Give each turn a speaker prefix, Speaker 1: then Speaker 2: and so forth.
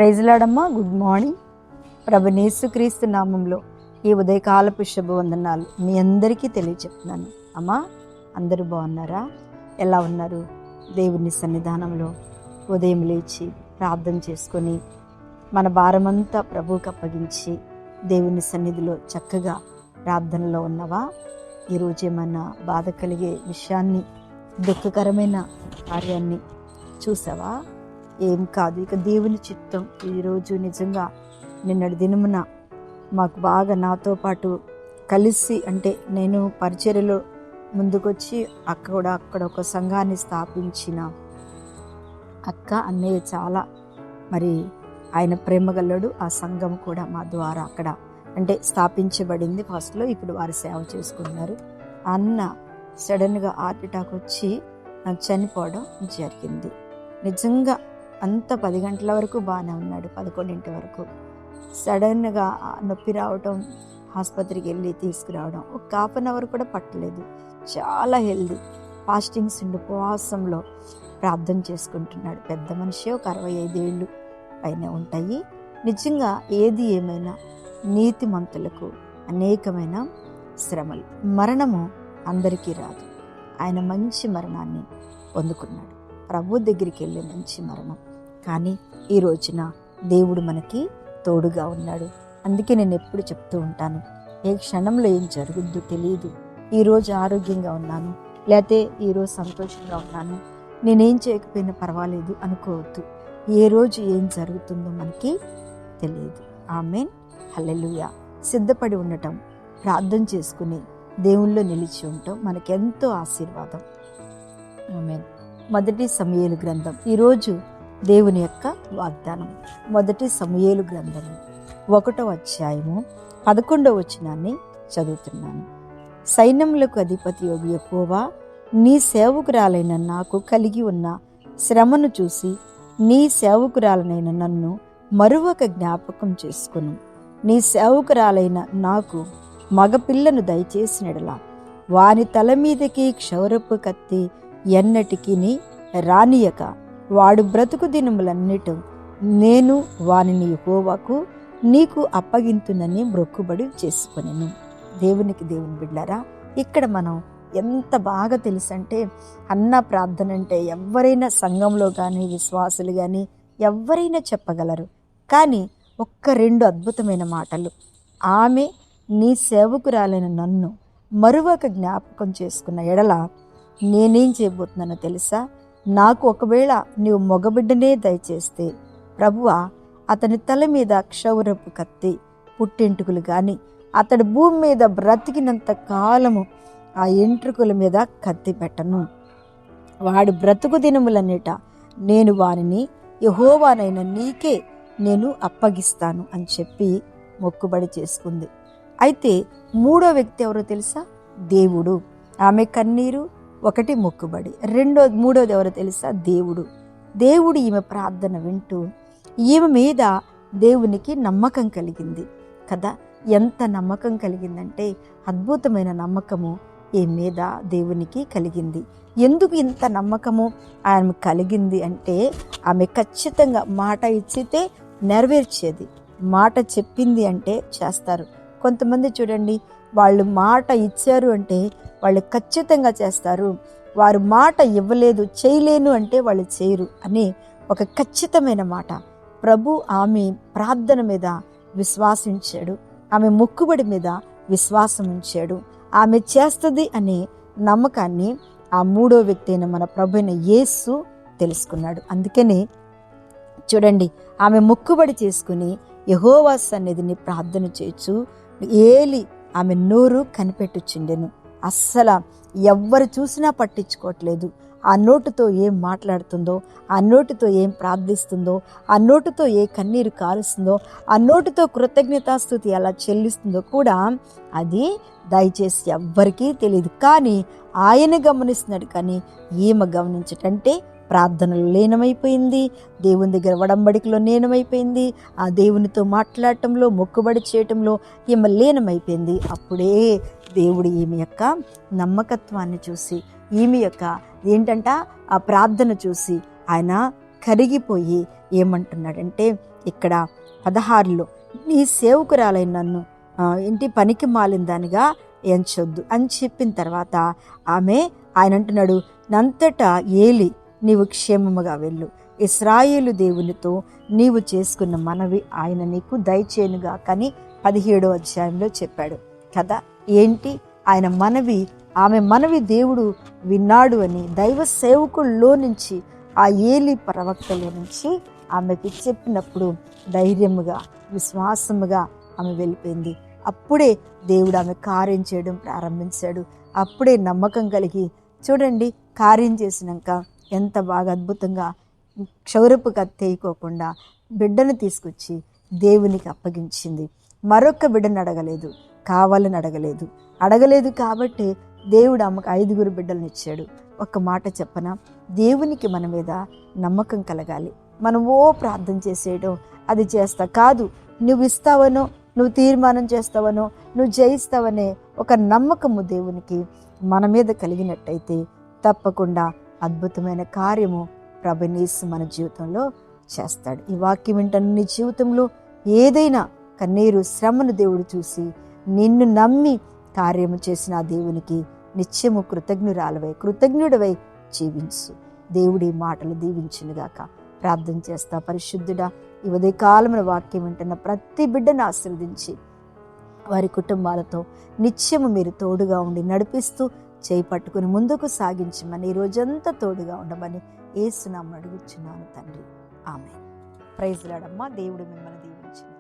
Speaker 1: Praise lord. Good morning. ప్రభువైన యేసుక్రీస్తు నామంలో ఈ ఉదయకాలపు శుభవందనాలు మీ అందరికీ తెలియచెప్తున్నాను. అమ్మా, అందరూ బాగున్నారా? ఎలా ఉన్నారు? దేవుని సన్నిధానంలో ఉదయం లేచి ప్రార్థన చేసుకొని మన భారమంతా ప్రభువుకి అప్పగించి దేవుని సన్నిధిలో చక్కగా ప్రార్థనలో ఉన్నవా? ఈరోజు ఏమన్నా బాధ కలిగే విషయాన్ని, దుఃఖకరమైన కార్యాన్ని చూసావా? ఏం కాదు, ఇక దేవుని చిత్తం. ఈరోజు నిజంగా నిన్నటి దినమున మాకు బాగా నాతో పాటు కలిసి, అంటే నేను పరిచర్యలో ముందుకొచ్చి అక్కడ ఒక సంఘాన్ని స్థాపించిన అక్క అన్నయ్య చాలా ఆయన ప్రేమగలడు. ఆ సంఘం కూడా మా ద్వారా అక్కడ అంటే స్థాపించబడింది ఫస్ట్లో. ఇప్పుడు వారు సేవ చేసుకుంటున్నారు. అన్న సడన్గా హార్ట్ అటాక్ వచ్చి చనిపోవడం జరిగింది. నిజంగా అంత 10 గంటల వరకు బాగానే ఉన్నాడు, 11 వరకు సడన్గా నొప్పి రావడం, ఆసుపత్రికి వెళ్ళి తీసుకురావడం. ఒక 1/2 అవర్ కూడా పట్టలేదు. చాలా హెల్దీ, ఫాస్టింగ్స్ ఉండి ఉపవాసంలో ప్రార్థన చేసుకుంటున్నాడు. పెద్ద మనిషి, ఒక 65 ఏళ్ళు పైన ఉంటాయి. నిజంగా ఏది ఏమైనా నీతిమంతులకు అనేకమైన శ్రమలు. మరణము అందరికీ రాదు. ఆయన మంచి మరణాన్ని పొందుకున్నాడు. ప్రభు దగ్గరికి వెళ్ళే మంచి మరణం. కానీ ఈ రోజున దేవుడు మనకి తోడుగా ఉన్నాడు. అందుకే నేను ఎప్పుడు చెప్తూ ఉంటాను, ఏ క్షణంలో ఏం జరుగుద్దో తెలియదు. ఈరోజు ఆరోగ్యంగా ఉన్నాను, లేకపోతే ఈరోజు సంతోషంగా ఉన్నాను, నేనేం చేయకపోయినా పర్వాలేదు అనుకోవద్దు. ఏ రోజు ఏం జరుగుతుందో మనకి తెలియదు. ఆమేన్, హల్లెలూయా. సిద్ధపడి ఉండటం, ప్రార్థన చేసుకుని దేవుళ్ళో నిలిచి ఉండటం మనకెంతో ఆశీర్వాదం. ఆమేన్. మొదటి సమూయేలు గ్రంథం. ఈరోజు దేవుని యొక్క వాగ్దానం. మొదటి సమూయేలు గ్రంథము 1వ అధ్యాయము 11వ వచనాన్ని చదువుతున్నాను. సైన్యములకు అధిపతి యెహోవా, నీ సేవకురాలైన నాకు కలిగి ఉన్న శ్రమను చూసి నీ సేవకురాలనైన నన్ను మరొక జ్ఞాపకం చేసుకును. నీ సేవకురాలైన నాకు మగపిల్లను దయచేసినడలా వాని తల మీదకి క్షౌరపు కత్తి ఎన్నటికి రానియక వాడు బ్రతుకు దినములన్నిటి నేను వానిని యెహోవాకు నీకు అప్పగింతునని మొక్కుబడి చేసుకొనెను. దేవుని బిడ్డలారా, ఇక్కడ మనం ఎంత బాగా తెలుసంటే, అన్న ప్రార్థన అంటే ఎవరైనా సంఘంలో కానీ విశ్వాసులు కానీ ఎవరైనా చెప్పగలరు. కానీ 2 అద్భుతమైన మాటలు. ఆమె నీ సేవకురాలైన నన్ను మరొక జ్ఞాపకం చేసుకున్న ఎడల నేనేం చేయబోతున్నానో తెలుసా? నాకు ఒకవేళ నీవు మగబిడ్డనే దయచేస్తే ప్రభువా, అతని తల మీద క్షౌరపు కత్తి, పుట్టెంటుకలు కానీ అతడి భూమి మీద బ్రతికినంత కాలము ఆ ఎంట్రుకల మీద కత్తి పెట్టను. వాడు బ్రతుకు దినములన్నిట నేను వారిని యెహోవానైన నీకే నేను అప్పగిస్తాను అని చెప్పి మొక్కుబడి చేసుకుంది. అయితే 3వ వ్యక్తి ఎవరో తెలుసా? దేవుడు. ఆమె కన్నీరు ఒకటి, మొక్కుబడి మూడోది ఎవరో తెలుసా? దేవుడు ఈమె ప్రార్థన వింటూ ఈమె మీద దేవునికి నమ్మకం కలిగింది కదా. ఎంత నమ్మకం కలిగిందంటే, అద్భుతమైన నమ్మకము ఈమె మీద దేవునికి కలిగింది. ఎందుకు ఇంత నమ్మకము ఆమె కలిగింది అంటే, ఆమె ఖచ్చితంగా మాట ఇచ్చితే నెరవేర్చేది. మాట చెప్పింది అంటే చేస్తారు. కొంతమంది చూడండి, వాళ్ళు మాట ఇచ్చారు అంటే వాళ్ళు ఖచ్చితంగా చేస్తారు. వారు మాట ఇవ్వలేదు, చేయలేను అంటే వాళ్ళు చేయరు అని ఒక ఖచ్చితమైన మాట. ప్రభు ఆమె ప్రార్థన మీద విశ్వాసించాడు, ఆమె మొక్కుబడి మీద విశ్వాసం ఉంచాడు. ఆమె చేస్తుంది అనే నమ్మకాన్ని ఆ 3వ వ్యక్తి అయిన మన ప్రభు అయిన యేసు తెలుసుకున్నాడు. అందుకని చూడండి, ఆమె మొక్కుబడి చేసుకుని యెహోవా సన్నిధిని ప్రార్థన చేయొచ్చు. ఏలి ఆమె నోరు కనిపెట్టుచుండెను. అస్సలు ఎవ్వరు చూసినా పట్టించుకోవట్లేదు. ఆ నోటితో ఏం మాట్లాడుతుందో, ఆ నోటితో ఏం ప్రార్థిస్తుందో, ఆ నోటితో ఏ కన్నీరు కారుస్తుందో, ఆ నోటితో కృతజ్ఞతాస్తుతి ఎలా చెల్లిస్తుందో కూడా అది దయచేసి ఎవ్వరికీ తెలియదు. కానీ ఆయన గమనిస్తున్నాడు. కానీ ఈమె గమనించటంటే ప్రార్థనలో లీనమైపోయింది, దేవుని దగ్గర వడంబడికలో లీనమైపోయింది, ఆ దేవునితో మాట్లాడటంలో మొక్కుబడి చేయటంలో ఈమె లీనమైపోయింది. అప్పుడే దేవుడు ఈమె యొక్క నమ్మకత్వాన్ని చూసి, ఈమె యొక్క ఆ ప్రార్థన చూసి ఆయన కరిగిపోయి ఏమంటున్నాడంటే, ఇక్కడ 16లో నీ సేవకురాలైన నన్ను ఇంటి పనికి మాలిన దానిగా ఎంచొద్దు అని చెప్పిన తర్వాత ఆయన అంటున్నాడు, నంతటా ఏలి నీవు క్షేమముగా వెళ్ళు, ఇశ్రాయేలు దేవునితో నీవు చేసుకున్న మనవి ఆయన నీకు దయచేయునుగా కానీ 17వ అధ్యాయంలో చెప్పాడు కదా. ఏంటి ఆయన మనవి, ఆమె మనవి దేవుడు విన్నాడు అని దైవ సేవకుల్లో నుంచి, ఆ ఏలి ప్రవక్తలో నుంచి ఆమెకి చెప్పినప్పుడు ధైర్యముగా విశ్వాసముగా ఆమె వెళ్ళిపోయింది. అప్పుడే దేవుడు ఆమె కార్యం చేయడం ప్రారంభించాడు. అప్పుడే నమ్మకం కలిగి చూడండి, కార్యం చేసినాక ఎంత బాగా అద్భుతంగా క్షౌరపు కత్తేయకోకుండా బిడ్డను తీసుకొచ్చి దేవునికి అప్పగించింది. మరొక బిడ్డను అడగలేదు, కావాలని అడగలేదు కాబట్టి దేవుడు ఆమెకు 5 బిడ్డలను ఇచ్చాడు. ఒక్క మాట చెప్పనా, దేవునికి మన మీద నమ్మకం కలగాలి. మనం ప్రార్థన చేసేయడం అది చేస్తా కాదు, నువ్వు ఇస్తావనో, నువ్వు తీర్మానం చేస్తావనో, నువ్వు జయిస్తావనే ఒక నమ్మకము దేవునికి మన మీద కలిగినట్టయితే తప్పకుండా అద్భుతమైన కార్యము ప్రభుయేసు మన జీవితంలో చేస్తాడు. ఈ వాక్యం వింటున్న నీ జీవితంలో ఏదైనా కన్నీరు శ్రమను దేవుడు చూసి నిన్ను నమ్మి కార్యము చేసిన ఆ దేవునికి నిత్యము కృతజ్ఞుడవై జీవించు. దేవుడి మాటలు దీవించునుగాక. ప్రార్థన చేస్తా. పరిశుద్ధుడా, ఈ ఉదయకాలమున వాక్యం వింటున్న ప్రతి బిడ్డను ఆశీర్వదించి వారి కుటుంబాలతో నిత్యము మీరు తోడుగా ఉండి నడిపిస్తూ చేయి పట్టుకుని ముందుకు సాగించమని, ఈ రోజంతా తోడుగా ఉండమని యేసు నామమున అడుగుచున్నాను తండ్రి, ఆమేన్. ప్రైజ్ లార్డ్ అమ్మా. దేవుడు మిమ్మల్ని దీవించును.